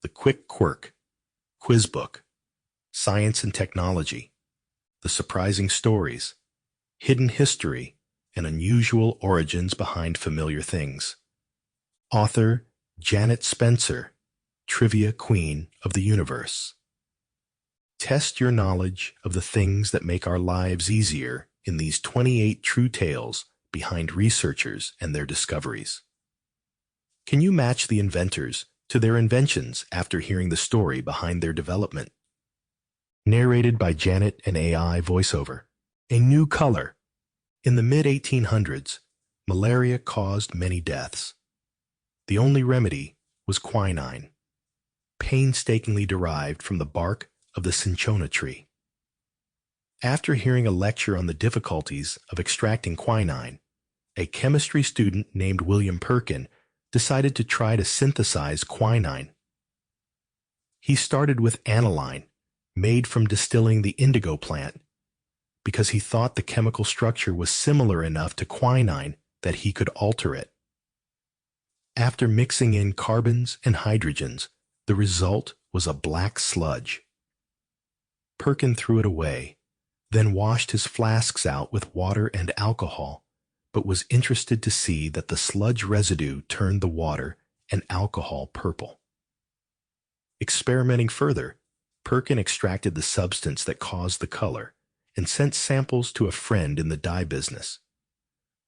the Quirks Quiz Book, Science and Technology, the surprising stories, hidden history, and unusual origins behind familiar things. Author Janet Spencer, Trivia Queen of the Universe. Test your knowledge of the things that make our lives easier in these 28 true tales behind researchers and their discoveries. Can you match the inventors to their inventions after hearing the story behind their development? Narrated by Janet and AI voiceover. A new color. In the mid-1800s, malaria caused many deaths. The only remedy was quinine, painstakingly derived from the bark of the cinchona tree. After hearing a lecture on the difficulties of extracting quinine, a chemistry student named William Perkin decided to try to synthesize quinine. He started with aniline, made from distilling the indigo plant, because he thought the chemical structure was similar enough to quinine that he could alter it. After mixing in carbons and hydrogens, the result was a black sludge. Perkin threw it away, then washed his flasks out with water and alcohol, but was interested to see that the sludge residue turned the water and alcohol purple. Experimenting further, Perkin extracted the substance that caused the color and sent samples to a friend in the dye business.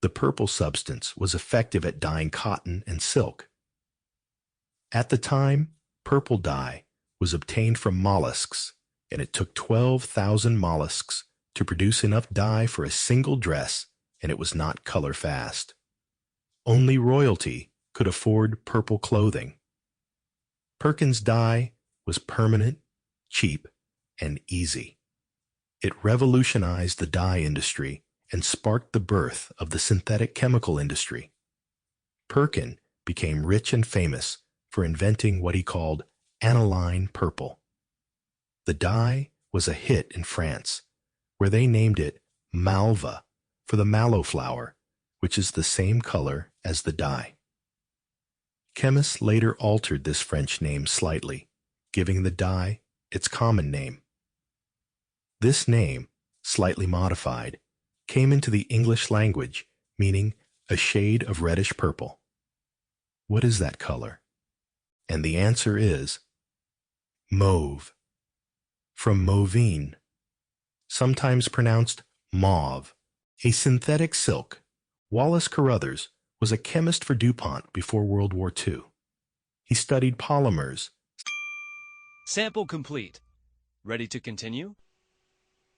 The purple substance was effective at dyeing cotton and silk. At the time, purple dye was obtained from mollusks, and it took 12,000 mollusks to produce enough dye for a single dress, and it was not color fast. Only royalty could afford purple clothing. Perkin's dye was permanent, cheap, and easy. It revolutionized the dye industry and sparked the birth of the synthetic chemical industry. Perkin became rich and famous for inventing what he called aniline purple. The dye was a hit in France, where they named it malva for the mallow flower, which is the same color as the dye. Chemists later altered this French name slightly, giving the dye its common name. This name, slightly modified, came into the English language, meaning a shade of reddish purple. What is that color? And the answer is mauve, from mauvine, sometimes pronounced mauve, a synthetic silk. Wallace Carruthers was a chemist for DuPont before World War II. He studied polymers. Sample complete. Ready to continue?